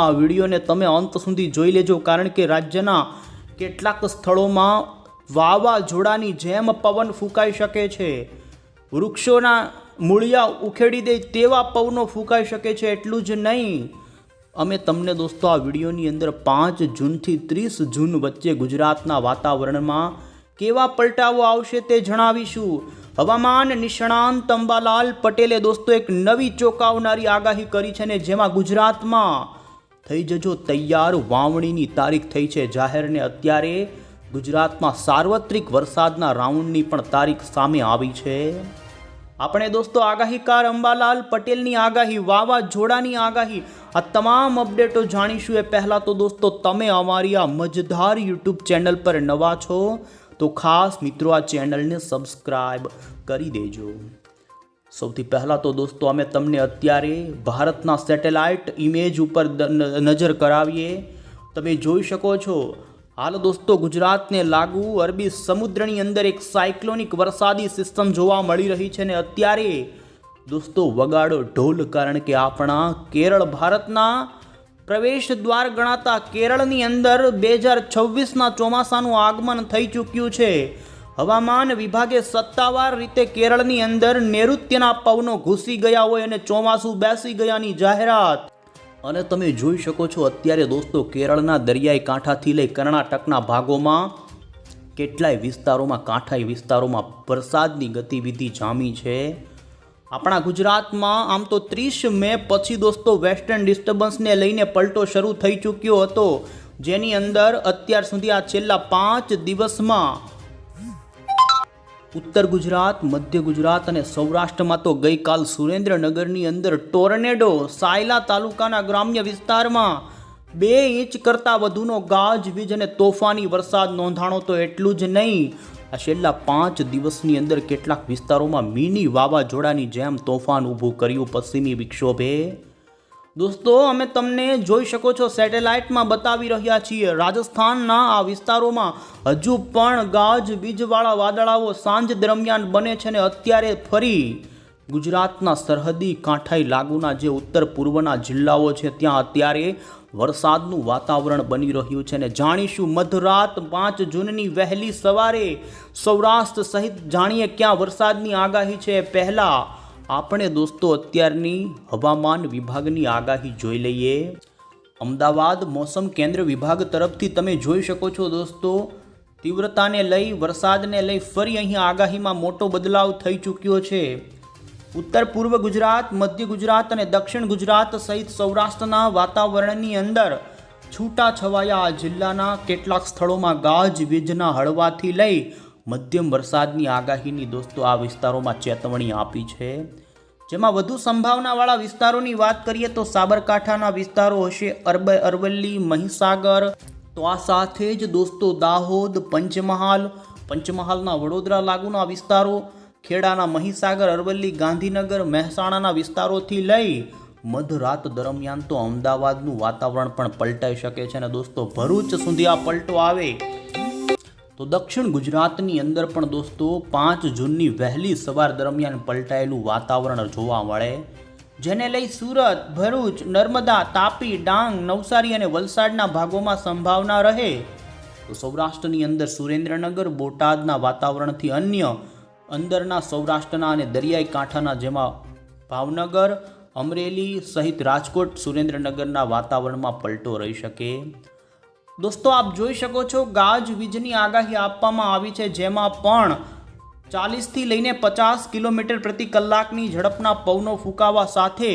આ વિડીયોને તમે અંત સુધી જોઈ લેજો, કારણ કે રાજ્યના કેટલાક સ્થળોમાં વાવાઝોડાની જેમ પવન ફૂંકાઈ શકે છે. વૃક્ષોના મૂળિયા ઉખેડી દે તેવા પવનો ફૂંકાઈ શકે છે. એટલું જ નહીં, અમે તમને દોસ્તો આ વિડીયોની અંદર 5 જૂનથી 30 જૂન વચ્ચે ગુજરાતના વાતાવરણમાં કેવા પલટાવો આવશે તે જણાવીશું. હવામાન નિષ્ણાંત અંબાલાલ પટેલે દોસ્તો એક નવી ચોંકાવનારી આગાહી કરી છે ને જેમાં ગુજરાતમાં થઈ જજો તૈયાર, વાવણીની તારીખ થઈ છે જાહેર ને અત્યારે ગુજરાતમાં સાર્વત્રિક વરસાદના રાઉન્ડની પણ તારીખ સામે આવી છે. આપણે દોસ્તો આગાહીકાર અંબાલાલ પટેલની આગાહી, વાવાઝોડાની આગાહી, આ તમામ અપડેટો જાણીશું. એ પહેલાં તો દોસ્તો તમે અમારી આ મજેદાર યુટ્યુબ ચેનલ પર નવા છો તો ખાસ મિત્રો આ ચેનલને સબસ્ક્રાઈબ કરી દેજો. સૌથી પહેલાં તો દોસ્તો અમે તમને અત્યારે ભારતના સેટેલાઇટ ઇમેજ ઉપર નજર કરાવીએ. તમે જોઈ શકો છો હાલ દોસ્તો ગુજરાતને લાગુ અરબી સમુદ્રની અંદર એક સાયક્લોનિક વરસાદી સિસ્ટમ જોવા મળી રહી છે ને અત્યારે દોસ્તો વગાડો ઢોલ, કારણ કે આપણા કેરળ, ભારતના પ્રવેશ દ્વાર ગણાતા કેરળની અંદર 2026ના ચોમાસાનું આગમન થઈ ચૂક્યું છે. હવામાન વિભાગે સત્તાવાર રીતે કેરળની અંદર નૈઋત્યના પવનો ઘૂસી ગયા હોય અને ચોમાસું બેસી ગયાની જાહેરાત. અને તમે જોઈ શકો છો અત્યારે દોસ્તો કેરળના દરિયાઈ કાંઠાથી લઈ કર્ણાટકના ભાગોમાં કેટલાય વિસ્તારોમાં, કાંઠાઈ વિસ્તારોમાં વરસાદની ગતિવિધિ જામી છે. આપણા ગુજરાતમાં આમ તો 30 મે પછી દોસ્તો વેસ્ટર્ન ડિસ્ટર્બન્સને લઈને પલટો શરૂ થઈ ચૂક્યો હતો, જેની અંદર અત્યાર સુધી આ છેલ્લા 5 દિવસમાં ઉત્તર ગુજરાત, મધ્ય ગુજરાત અને સૌરાષ્ટ્રમાં તો ગઈકાલ સુરેન્દ્રનગરની અંદર ટોર્નેડો, સાયલા તાલુકાના ગ્રામ્ય વિસ્તારમાં 2 ઇંચ કરતાં વધુનો ગાજવીજ અને તોફાની વરસાદ નોંધાણો. તો એટલું જ નહીં, આ છેલ્લા 5 દિવસની અંદર કેટલાક વિસ્તારોમાં મિની વાવાઝોડાની જેમ તોફાન ઊભું કર્યું પશ્ચિમી વિક્ષોભે. દોસ્તો અમે તમને જોઈ શકો છો સેટેલાઇટમાં બતાવી રહ્યા છીએ, રાજસ્થાનના આ વિસ્તારોમાં હજુ પણ ગાજવીજવાળા વાદળાઓ સાંજ દરમિયાન બને છે ને અત્યારે ફરી ગુજરાતના સરહદી કાંઠાઈ લાગુના જે ઉત્તર પૂર્વના જિલ્લાઓ છે ત્યાં અત્યારે વરસાદનું વાતાવરણ બની રહ્યું છે ને જાણીશું મધરાત 5 જૂનની વહેલી સવારે સૌરાષ્ટ્ર સહિત જાણીએ ક્યાં વરસાદની આગાહી છે. પહેલા આપણે દોસ્તો અત્યારની હવામાન વિભાગની આગાહી જોઈ લઈએ. અમદાવાદ મોસમ કેન્દ્ર વિભાગ તરફથી તમે જોઈ શકો છો દોસ્તો તીવ્રતાને લઈ, વરસાદને લઈ ફરી અહીં આગાહીમાં મોટો બદલાવ થઈ ચૂક્યો છે. ઉત્તર પૂર્વ ગુજરાત, મધ્ય ગુજરાત અને દક્ષિણ ગુજરાત સહિત સૌરાષ્ટ્રના વાતાવરણની અંદર છૂટાછવાયા આ જિલ્લાના કેટલાક સ્થળોમાં ગાજવીજના હળવાથી લઈ મધ્યમ વરસાદની આગાહીની દોસ્તો આ વિસ્તારોમાં ચેતવણી આપી છે. જેમાં વધુ સંભાવનાવાળા વિસ્તારોની વાત કરીએ તો સાબરકાંઠાના વિસ્તારો હશે, અરવલ્લી, મહીસાગર. તો આ સાથે જ દોસ્તો દાહોદ, પંચમહાલના વડોદરા લાગુના વિસ્તારો, ખેડાના મહીસાગર, અરવલ્લી, ગાંધીનગર, મહેસાણાના વિસ્તારોથી લઈ મધરાત દરમિયાન તો અમદાવાદનું વાતાવરણ પણ પલટાઈ શકે છે. અને દોસ્તો ભરૂચ સુધી આ પલટો આવે તો દક્ષિણ ગુજરાતની અંદર પણ દોસ્તો 5 જૂનની વહેલી સવાર દરમિયાન પલટાયેલું વાતાવરણ જોવા મળે, જેને લઈ સુરત, ભરૂચ, નર્મદા, તાપી, ડાંગ, નવસારી અને વલસાડના ભાગોમાં સંભાવના રહે. તો સૌરાષ્ટ્રની અંદર સુરેન્દ્રનગર, બોટાદના વાતાવરણથી અન્ય અંદરના સૌરાષ્ટ્રના અને દરિયાઈ કાંઠાના જેમાં ભાવનગર, અમરેલી સહિત રાજકોટ, સુરેન્દ્રનગરના વાતાવરણમાં પલટો રહી શકે. દોસ્તો આપ જોઈ શકો છો ગાજવીજની આગાહી આપવામાં આવી છે, જેમાં પણ 40થી લઈને 50 કિલોમીટર પ્રતિ કલાકની ઝડપના પવનો ફૂંકાવા સાથે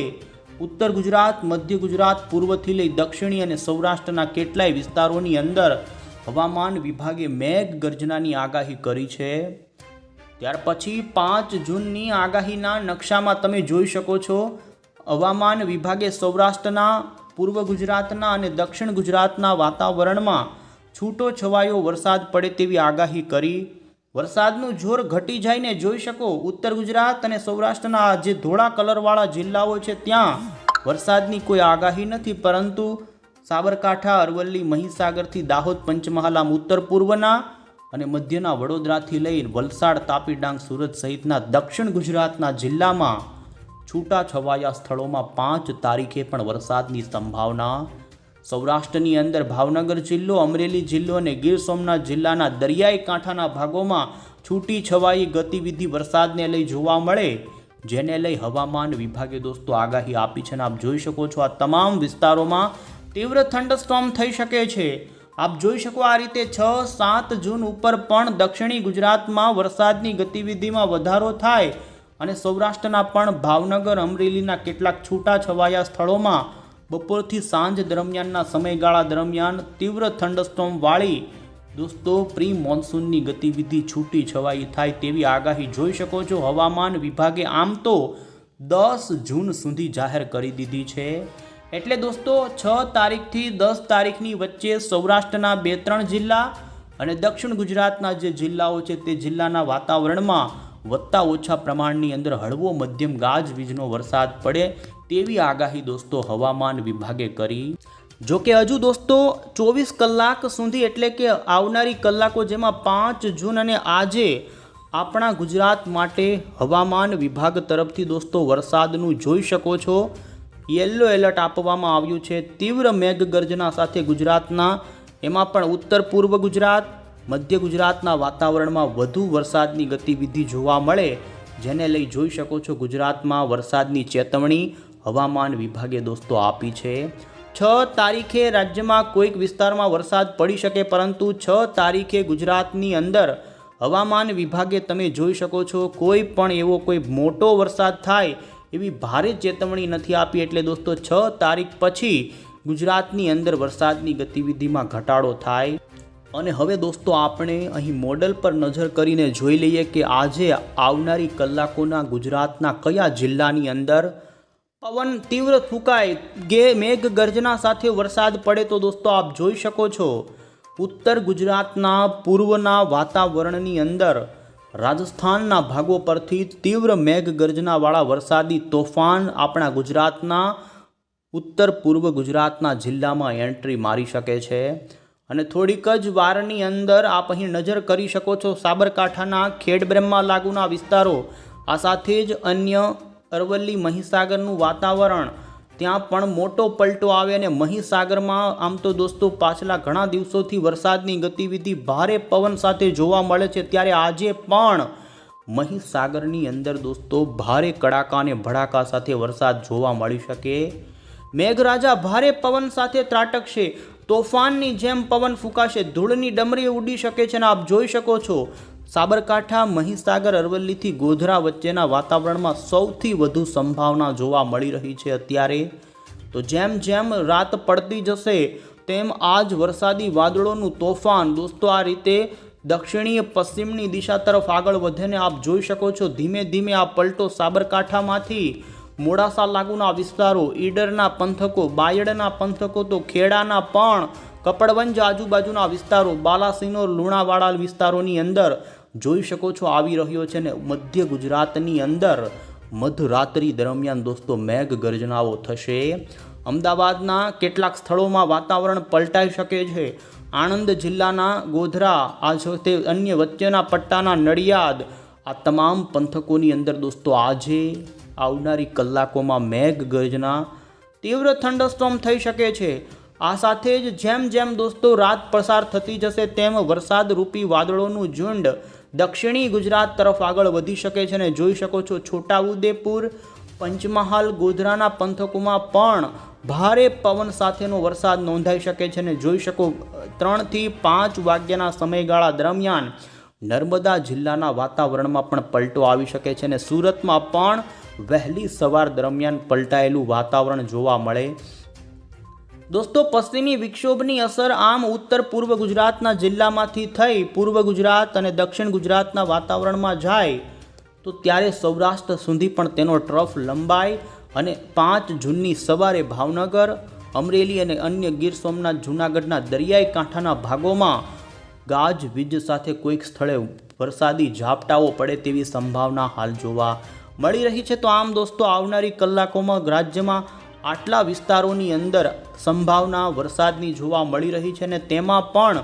ઉત્તર ગુજરાત, મધ્ય ગુજરાત, પૂર્વથી લઈ દક્ષિણી અને સૌરાષ્ટ્રના કેટલાય વિસ્તારોની અંદર હવામાન વિભાગે મેઘ ગર્જનાની આગાહી કરી છે. ત્યાર પછી 5 જૂનની આગાહીના નકશામાં તમે જોઈ શકો છો હવામાન વિભાગે સૌરાષ્ટ્રના, પૂર્વ ગુજરાતના અને દક્ષિણ ગુજરાતના વાતાવરણમાં છૂટો છવાયો વરસાદ પડે તેવી આગાહી કરી. વરસાદનું જોર ઘટી જાયને જોઈ શકો ઉત્તર ગુજરાત અને સૌરાષ્ટ્રના જે ધોળા કલરવાળા જિલ્લાઓ છે ત્યાં વરસાદની કોઈ આગાહી નથી, પરંતુ સાબરકાંઠા, અરવલ્લી, મહીસાગરથી દાહોદ, પંચમહાલ આમ ઉત્તર પૂર્વના અને મધ્યના વડોદરાથી લઈ વલસાડ, તાપી, ડાંગ, સુરત સહિતના દક્ષિણ ગુજરાતના જિલ્લામાં છૂટાછવાયા સ્થળોમાં 5 તારીખે પણ વરસાદની સંભાવના સૌરાષ્ટ્રની અંદર ભાવનગર જિલ્લો, અમરેલી જિલ્લો અને ગીર સોમનાથ જિલ્લાના દરિયાઈ કાંઠાના ભાગોમાં છૂટી છવાઈ ગતિવિધિ વરસાદને લઈ જોવા મળે, જેને લઈ હવામાન વિભાગે દોસ્તો આગાહી આપી છે. અને આપ જોઈ શકો છો આ તમામ વિસ્તારોમાં તીવ્ર થંડરસ્ટોર્મ થઈ શકે છે. આપ જોઈ શકો આ રીતે 6-7 જૂન ઉપર પણ દક્ષિણી ગુજરાતમાં વરસાદની ગતિવિધિમાં વધારો થાય અને સૌરાષ્ટ્રના પણ ભાવનગર, અમરેલીના કેટલાક છૂટા છવાયા સ્થળોમાં બપોરથી સાંજ દરમિયાનના સમયગાળા દરમિયાન તીવ્ર થંડરસ્ટોર્મ વાળી દોસ્તો પ્રી મોન્સૂનની ગતિવિધિ છૂટી છવાઈ થાય તેવી આગાહી જોઈ શકો છો. હવામાન વિભાગે આમ તો 10 જૂન સુધી જાહેર કરી દીધી છે. એટલે દોસ્તો 6 તારીખથી 10 તારીખની વચ્ચે સૌરાષ્ટ્રના 2-3 જિલ્લા અને દક્ષિણ ગુજરાતના જે જિલ્લાઓ છે તે જિલ્લાના વાતાવરણમાં વધતા ઓછા પ્રમાણની અંદર હળવો મધ્યમ ગાજવીજનો વરસાદ પડે તેવી આગાહી દોસ્તો હવામાન વિભાગે કરી. જો કે હજુ દોસ્તો 24 કલાક સુધી એટલે કે આવનારી કલાકો જેમાં 5 જૂન અને આજે આપણા ગુજરાત માટે હવામાન વિભાગ તરફથી દોસ્તો વરસાદનું જોઈ શકો છો યલો એલર્ટ આપવામાં આવ્યું છે. તીવ્ર મેઘગર્જના સાથે ગુજરાતના એમાં પણ ઉત્તર પૂર્વ ગુજરાત, મધ્ય ગુજરાતના વાતાવરણમાં વધુ વરસાદની ગતિવિધિ જોવા મળે, જેને લઈ જોઈ શકો છો ગુજરાતમાં વરસાદની ચેતવણી હવામાન વિભાગે દોસ્તો આપી છે. 6 તારીખે રાજ્યમાં કોઈક વિસ્તારમાં વરસાદ પડી શકે, પરંતુ 6 તારીખે ગુજરાતની અંદર હવામાન વિભાગે તમે જોઈ શકો છો કોઈ પણ એવો કોઈ મોટો વરસાદ થાય એવી ભારે ચેતવણી નથી આપી. એટલે દોસ્તો 6 તારીખ પછી ગુજરાતની અંદર વરસાદની ગતિવિધિમાં ઘટાડો થાય. અને હવે દોસ્તો આપણે અહીં મોડલ પર નજર કરીને જોઈ લઈએ કે આજે આવનારી કલાકોના ગુજરાતના કયા જિલ્લાની અંદર પવન તીવ્ર ફૂંકાય, મેઘ ગર્જના સાથે વરસાદ પડે. તો દોસ્તો આપ જોઈ શકો છો ઉત્તર ગુજરાતના પૂર્વના વાતાવરણની અંદર રાજસ્થાનના ભાગો પરથી તીવ્ર મેઘ ગર્જનાવાળા વરસાદી તોફાન આપણા ગુજરાતના ઉત્તર પૂર્વ ગુજરાતના જિલ્લામાં એન્ટ્રી મારી શકે છે. અને થોડીક જ વારની અંદર આપ અહીં નજર કરી શકો છો સાબરકાંઠાના ખેડબ્રહ્મા લાગુના વિસ્તારો, આ સાથે જ અન્ય અરવલ્લી મહીસાગરનું વાતાવરણ ત્યાં પણ મોટો પલટો આવે. અને મહીસાગરમાં આમ તો દોસ્તો પાછલા ઘણા દિવસોથી વરસાદની ગતિવિધિ ભારે પવન સાથે જોવા મળે છે, ત્યારે આજે પણ મહીસાગરની અંદર દોસ્તો ભારે કડાકા અને ભડાકા સાથે વરસાદ જોવા મળી શકે. મેઘરાજા ભારે પવન સાથે ત્રાટકશે, તોફાનની જેમ પવન ફૂંકાશે, ધૂળની ડમરી ઉડી શકે છે. અને આપ જોઈ શકો છો સાબરકાંઠા, મહીસાગર, અરવલ્લીથી ગોધરા વચ્ચેના વાતાવરણમાં સૌથી વધુ સંભાવના જોવા મળી રહી છે અત્યારે. તો જેમ જેમ રાત પડતી જશે તેમ આ જ વરસાદી વાદળોનું તોફાન દોસ્તો આ રીતે દક્ષિણીય પશ્ચિમની દિશા તરફ આગળ વધે ને આપ જોઈ શકો છો ધીમે ધીમે આ પલટો સાબરકાંઠામાંથી મોડાસા લાગુના વિસ્તારો, ઈડરના પંથકો, બાયડના પંથકો, તો ખેડાના પણ કપડવંજ આજુબાજુના વિસ્તારો, બાલાસિનોર, લુણાવાડા વિસ્તારોની અંદર જોઈ શકો છો આવી રહ્યો છે. ને મધ્ય ગુજરાતની અંદર મધરાત્રિ દરમિયાન દોસ્તો મેઘ ગર્જનાઓ થશે. અમદાવાદના કેટલાક સ્થળોમાં વાતાવરણ પલટાઈ શકે છે. આણંદ જિલ્લાના ગોધરા, આ તે અન્ય વચ્ચેના પટ્ટાના નડિયાદ, આ તમામ પંથકોની અંદર દોસ્તો આજે આવનારી કલાકોમાં મેઘ ગર્જના, તીવ્ર થંડરસ્ટોર્મ થઈ શકે છે. આ સાથે જ જેમ જેમ દોસ્તો રાત પસાર થતી જશે તેમ વરસાદરૂપી વાદળોનું ઝુંડ દક્ષિણી ગુજરાત તરફ આગળ વધી શકે છે. અને જોઈ શકો છો છોટાઉદેપુર, પંચમહાલ, ગોધરાના પંથકોમાં પણ ભારે પવન સાથેનો વરસાદ નોંધાઈ શકે છે. અને જોઈ શકો 3 થી 5 વાગ્યાના સમયગાળા દરમિયાન નર્મદા જિલ્લાના વાતાવરણમાં પણ પલટો આવી શકે છે. અને સુરતમાં પણ વહેલી સવાર દરમિયાન પલટાયેલું વાતાવરણ જોવા મળે. દોસ્તો પશ્ચિમી વિક્ષોભની અસર આમ ઉત્તર પૂર્વ ગુજરાતના જિલ્લામાંથી થઈ પૂર્વ ગુજરાત અને દક્ષિણ ગુજરાતના વાતાવરણમાં જાય તો ત્યારે સૌરાષ્ટ્ર સુધી પણ તેનો ટ્રફ લંબાય. અને 5 જૂનની સવારે ભાવનગર, અમરેલી અને અન્ય ગીર સોમનાથ, જૂનાગઢના દરિયાઈ કાંઠાના ભાગોમાં ગાજવીજ સાથે કોઈક સ્થળે વરસાદી ઝાપટાઓ પડે તેવી સંભાવના હાલ જોવા મળી રહી છે. તો આમ દોસ્તો આવનારી કલાકોમાં રાજ્યમાં આટલા વિસ્તારોની અંદર સંભાવના વરસાદની જોવા મળી રહી છે. અને તેમાં પણ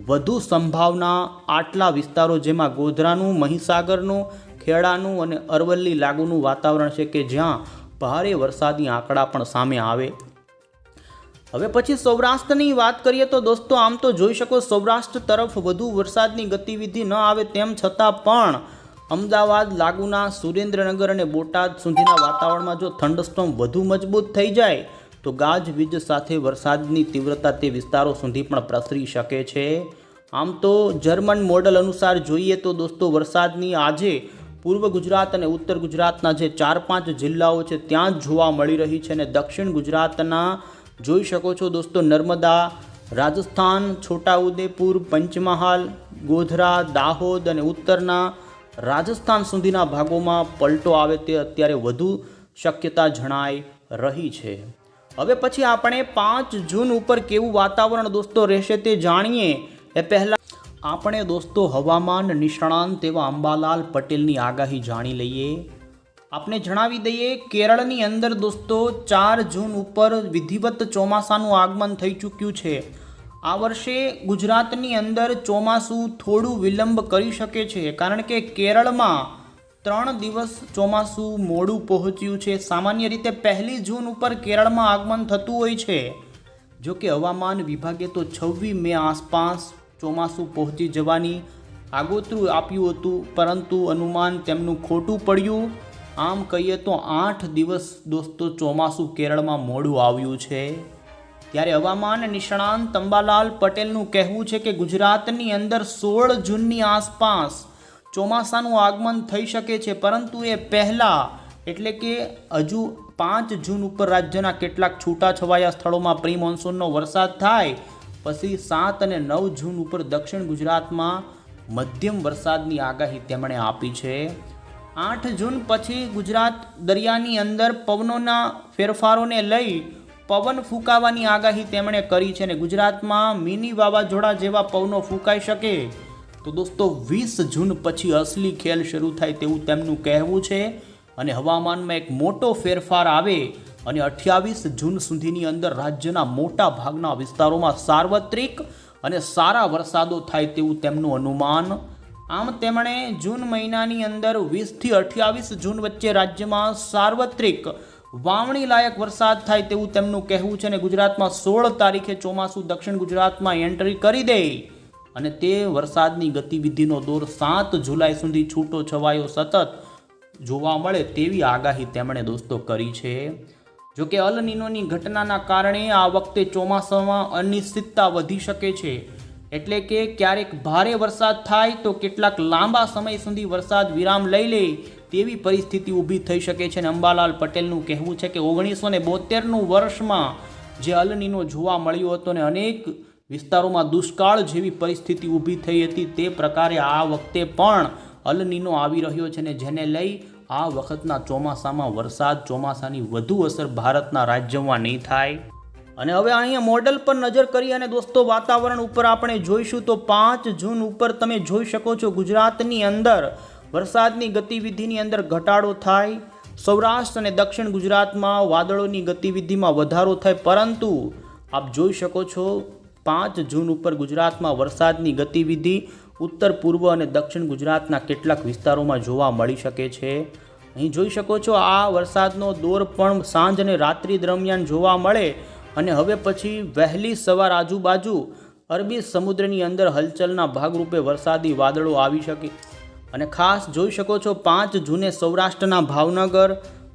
વધુ સંભાવના આટલા વિસ્તારો જેમાં ગોધરાનું, મહીસાગરનું, ખેડાનું અને અરવલ્લી લાગુનું વાતાવરણ છે કે જ્યાં ભારે વરસાદી આંકડા પણ સામે આવે. હવે પછી સૌરાષ્ટ્રની વાત કરીએ તો દોસ્તો આમ તો જોઈ શકો સૌરાષ્ટ્ર તરફ વધુ વરસાદની ગતિવિધિ ન આવે તેમ છતાં પણ અમદાવાદ લાગુના સુરેન્દ્રનગર અને બોટાદ સુધીના વાતાવરણમાં જો થંડરસ્ટોર્મ વધુ મજબૂત થઈ જાય તો ગાજવીજ સાથે વરસાદની તીવ્રતા તે વિસ્તારો સુધી પણ પ્રસરી શકે છે. આમ તો જર્મન મોડલ અનુસાર જોઈએ તો દોસ્તો વરસાદની આજે પૂર્વ ગુજરાત અને ઉત્તર ગુજરાતના જે 4-5 જિલ્લાઓ છે ત્યાં જ જોવા મળી રહી છે અને દક્ષિણ ગુજરાતના જોઈ શકો છો દોસ્તો નર્મદા, રાજસ્થાન, છોટાઉદેપુર, પંચમહાલ, ગોધરા, દાહોદ અને ઉત્તરના રાજસ્થાન સુધીના ભાગોમાં પલટો આવે તે અત્યારે વધુ શક્યતા જણાઈ રહી છે. હવે પછી આપણે 5 જૂન ઉપર કેવું વાતાવરણ દોસ્તો રહેશે તે જાણીએ એ પહેલાં આપણે દોસ્તો હવામાન નિષ્ણાંત એવા અંબાલાલ પટેલની આગાહી જાણી લઈએ. આપને જણાવી દઈએ કેરળની અંદર દોસ્તો 4 જૂન ઉપર વિધિવત ચોમાસાનું આગમન થઈ ચૂક્યું છે. આ વર્ષે ગુજરાતની અંદર ચોમાસું થોડું વિલંબ કરી શકે છે કારણ કે કેરળમાં 3 દિવસ ચોમાસું મોડું પહોંચ્યું છે. સામાન્ય રીતે 1 જૂન ઉપર કેરળમાં આગમન થતું હોય છે. જો કે હવામાન વિભાગે તો 26 મે આસપાસ ચોમાસું પહોંચી જવાની આગોતરું આપ્યું હતું પરંતુ અનુમાન તેમનું ખોટું પડ્યું. આમ કહીએ તો 8 દિવસ દોસ્તો ચોમાસું કેરળમાં મોડું આવ્યું છે. ત્યારે હવામાન નિષ્ણાંત અંબાલાલ પટેલનું કહેવું છે કે ગુજરાતની અંદર 16 જૂનની આસપાસ ચોમાસાનું આગમન થઈ શકે છે પરંતુ એ પહેલાં એટલે કે હજુ 5 જૂન ઉપર રાજ્યના કેટલાક છૂટાછવાયા સ્થળોમાં પ્રી મોન્સૂનનો વરસાદ થાય પછી 7 અને 9 જૂન ઉપર દક્ષિણ ગુજરાતમાં મધ્યમ વરસાદની આગાહી તેમણે આપી છે. 8 જૂન પછી ગુજરાત દરિયાની અંદર પવનોના ફેરફારોને લઈ પવન ફૂંકાવાની આગાહી તેમણે કરી છે અને ગુજરાતમાં મિની વાવાઝોડા જેવા પવનો ફૂંકાઈ શકે તો દોસ્તો 20 જૂન પછી અસલી ખેલ શરૂ થાય તેવું તેમનું કહેવું છે અને હવામાનમાં એક મોટો ફેરફાર આવે અને 28 જૂન સુધીની અંદર રાજ્યના મોટા ભાગના વિસ્તારોમાં સાર્વત્રિક અને સારા વરસાદો થાય તેવું તેમનું અનુમાન. આમ તેમણે જૂન મહિનાની અંદર 20 થી 28 જૂન વચ્ચે રાજ્યમાં સાર્વત્રિક વાવણી લાયક વરસાદ થાય તેવું તેમનું કહેવું છે અને ગુજરાતમાં 16 તારીખે ચોમાસું દક્ષિણ ગુજરાતમાં એન્ટ્રી કરી દે અને તે વરસાદની ગતિવિધિનો દોર 7 જુલાઈ સુધી છૂટો છવાયો સતત જોવા મળે તેવી આગાહી તેમણે દોસ્તો કરી છે. જોકે અલ નીનોની ઘટનાના કારણે આ વખતે ચોમાસામાં અનિશ્ચિતતા વધી શકે છે એટલે કે ક્યારેક ભારે વરસાદ થાય તો કેટલાક લાંબા સમય સુધી વરસાદ વિરામ લઈ લે તેવી પરિસ્થિતિ ઊભી થઈ શકે છે અને અંબાલાલ પટેલનું કહેવું છે કે 1972નું વર્ષમાં જે અલ નીનો જોવા મળ્યો હતો અને અનેક વિસ્તારોમાં દુષ્કાળ જેવી પરિસ્થિતિ ઊભી થઈ હતી તે પ્રકારે આ વખતે પણ અલ નીનો આવી રહ્યો છે અને જેને લઈ આ વખતના ચોમાસામાં વરસાદ ચોમાસાની વધુ અસર ભારતના રાજ્યોમાં નહીં થાય. અને હવે અહીંયા મોડલ પર નજર કરી અને દોસ્તો વાતાવરણ ઉપર આપણે જોઈશું તો 5 જૂન ઉપર તમે જોઈ શકો છો ગુજરાતની અંદર વરસાદની ગતિવિધિની અંદર ઘટાડો થાય. સૌરાષ્ટ્ર અને દક્ષિણ ગુજરાતમાં વાદળોની ગતિવિધિમાં વધારો થાય પરંતુ આપ જોઈ શકો છો 5 જૂન ઉપર ગુજરાતમાં વરસાદની ગતિવિધિ ઉત્તર પૂર્વ અને દક્ષિણ ગુજરાતના કેટલાક વિસ્તારોમાં જોવા મળી શકે છે. અહીં જોઈ શકો છો આ વરસાદનો દોર પણ સાંજ અને રાત્રિ દરમિયાન જોવા મળે અને હવે પછી વહેલી સવાર આજુબાજુ અરબી સમુદ્રની અંદર હલચલના ભાગરૂપે વરસાદી વાદળો આવી શકે અને ખાસ જોઈ શકો છો 5 જૂને સૌરાષ્ટ્રના ભાવનગર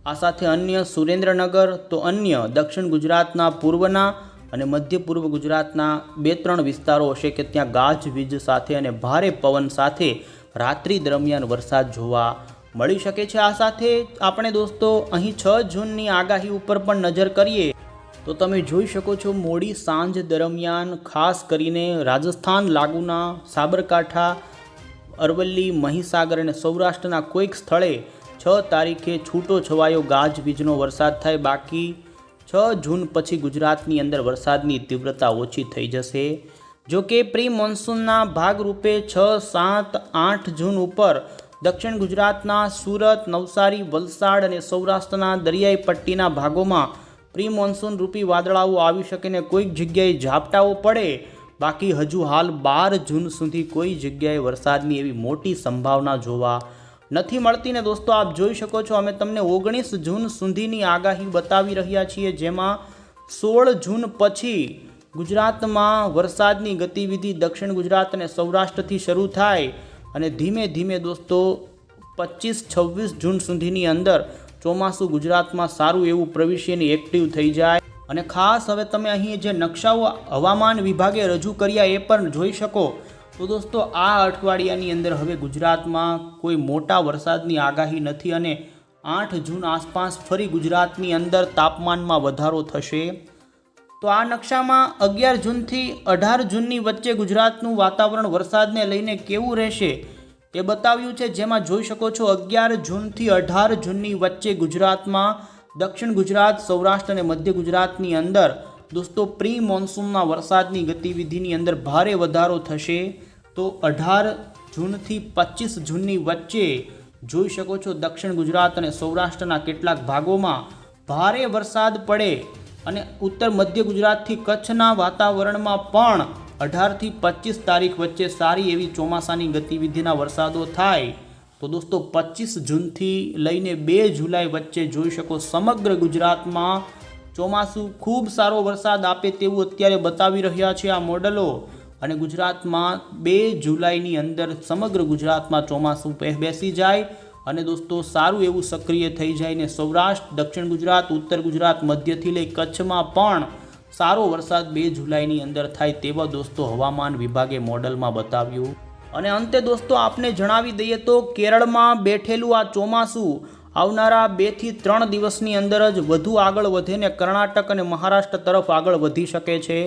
આ સાથે અન્ય સુરેન્દ્રનગર તો અન્ય દક્ષિણ ગુજરાતના પૂર્વના અને મધ્ય પૂર્વ ગુજરાતના 2-3 વિસ્તારો હશે કે ત્યાં ગાજવીજ સાથે અને ભારે પવન સાથે રાત્રિ દરમિયાન વરસાદ જોવા મળી શકે છે. આ સાથે આપણે દોસ્તો અહીં 6 જૂનની આગાહી ઉપર પણ નજર કરીએ તો તમે જોઈ શકો છો મોડી સાંજ દરમિયાન ખાસ કરીને રાજસ્થાન લાગુના સાબરકાંઠા, અરવલ્લી, મહીસાગર અને સૌરાષ્ટ્રના કોઈક સ્થળે 6 તારીખે છૂટો છવાયો ગાજવીજનો વરસાદ થાય. બાકી 6 જૂન પછી ગુજરાતની અંદર વરસાદની તીવ્રતા ઓછી થઈ જશે. જો કે પ્રી મોન્સૂનના ભાગરૂપે 6, 7, 8 જૂન ઉપર દક્ષિણ ગુજરાતના સુરત, નવસારી, વલસાડ અને સૌરાષ્ટ્રના દરિયાઈ પટ્ટીના ભાગોમાં પ્રી મોન્સૂન રૂપી વાદળાઓ આવી શકે ને કોઈક જગ્યાએ ઝાપટાઓ પડે. બાકી હજુ હાલ 12 જૂન સુધી કોઈ જગ્યાએ વરસાદની એવી મોટી સંભાવના જોવા નથી મળતી ને દોસ્તો આપ જોઈ શકો છો અમે તમને 19 જૂન સુધીની આગાહી બતાવી રહ્યા છીએ જેમાં 16 જૂન પછી ગુજરાતમાં વરસાદની ગતિવિધિ દક્ષિણ ગુજરાત અને સૌરાષ્ટ્રથી શરૂ થાય અને ધીમે ધીમે દોસ્તો 25-26 જૂન સુધીની અંદર ચોમાસું ગુજરાતમાં સારું એવું પ્રવેશીને એક્ટિવ થઈ જાય. અને ખાસ હવે તમે અહીં જે નકશાઓ હવામાન વિભાગે રજૂ કર્યા એ પણ જોઈ શકો તો દોસ્તો આ અઠવાડિયાની અંદર હવે ગુજરાતમાં કોઈ મોટા વરસાદની આગાહી નથી અને 8 જૂન આસપાસ ફરી ગુજરાતની અંદર તાપમાનમાં વધારો થશે. તો આ નકશામાં 11 જૂનથી 18 જૂનની વચ્ચે ગુજરાતનું વાતાવરણ વરસાદને લઈને કેવું રહેશે એ બતાવ્યું છે, જેમાં જોઈ શકો છો 11 જૂનથી 18 જૂનની વચ્ચે ગુજરાતમાં દક્ષિણ ગુજરાત, સૌરાષ્ટ્ર અને મધ્ય ગુજરાતની અંદર દોસ્તો પ્રી મોન્સૂનના વરસાદની ગતિવિધિની અંદર ભારે વધારો થશે. તો 18 જૂનથી 25 જૂનની વચ્ચે જોઈ શકો છો દક્ષિણ ગુજરાત અને સૌરાષ્ટ્રના કેટલાક ભાગોમાં ભારે વરસાદ પડે અને ઉત્તર મધ્ય ગુજરાતથી કચ્છના વાતાવરણમાં પણ 18થી 25 તારીખ વચ્ચે સારી એવી ચોમાસાની ગતિવિધિના વરસાદો થાય. તો દોસ્તો 25 જૂનથી લઈને 2 જુલાઈ વચ્ચે જોઈ શકો સમગ્ર ગુજરાતમાં ચોમાસું ખૂબ સારો વરસાદ આપે તેવું અત્યારે બતાવી રહ્યા છે આ મોડલો. અને ગુજરાતમાં 2 જુલાઈની અંદર સમગ્ર ગુજરાતમાં ચોમાસું બેસી જાય અને દોસ્તો સારું એવું સક્રિય થઈ જાય ને સૌરાષ્ટ્ર, દક્ષિણ ગુજરાત, ઉત્તર ગુજરાત, મધ્યથી લઈ કચ્છમાં પણ સારો વરસાદ 2 જુલાઈની અંદર થાય તેવા દોસ્તો હવામાન વિભાગે મોડલમાં બતાવ્યું. અને અંતે દોસ્તો આપને જણાવી દઈએ તો કેરળમાં બેઠેલું આ ચોમાસું આવનારા 2 થી 3 દિવસની અંદર જ વધુ આગળ વધીને કર્ણાટક અને મહારાષ્ટ્ર તરફ આગળ વધી શકે છે.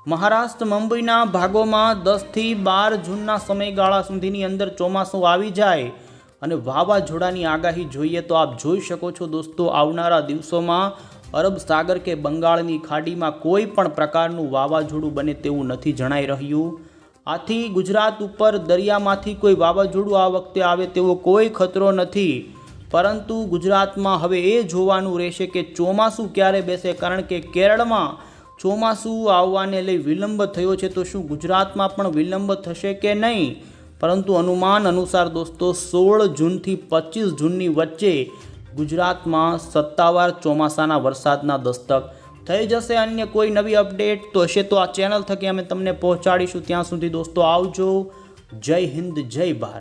મહારાષ્ટ્ર, મુંબઈના ભાગોમાં 10 થી 12 જૂનના સમયગાળા સુધીની અંદર ચોમાસું આવી જાય અને વાવાઝોડાની આગાહી જોઈએ તો આપ જોઈ શકો છો દોસ્તો આવનારા દિવસોમાં અરબ સાગર કે બંગાળની ખાડીમાં કોઈ પણ પ્રકારનું વાવાઝોડું બને તેવું નથી જણાઈ રહ્યું. આથી ગુજરાત ઉપર દરિયામાંથી કોઈ વાવાઝોડું આ વખતે આવે તેવો કોઈ ખતરો નથી, પરંતુ ગુજરાતમાં હવે એ જોવાનું રહેશે કે ચોમાસું ક્યારે બેસે, કારણ કે કેરળમાં ચોમાસું આવવાને લઈ વિલંબ થયો છે. તો શું ગુજરાતમાં પણ વિલંબ થશે કે નહીં? પરંતુ અનુમાન અનુસાર દોસ્તો 16 જૂનથી 25 જૂનની વચ્ચે ગુજરાતમાં સત્તાવાર ચોમાસાના વરસાદના દસ્તક થઈ જશે. અન્ય કોઈ નવી અપડેટ તો હશે તો આ ચેનલ થકી અમે તમને પહોંચાડીશું. ત્યાં સુધી દોસ્તો આવજો. જય હિન્દ, જય ભારત.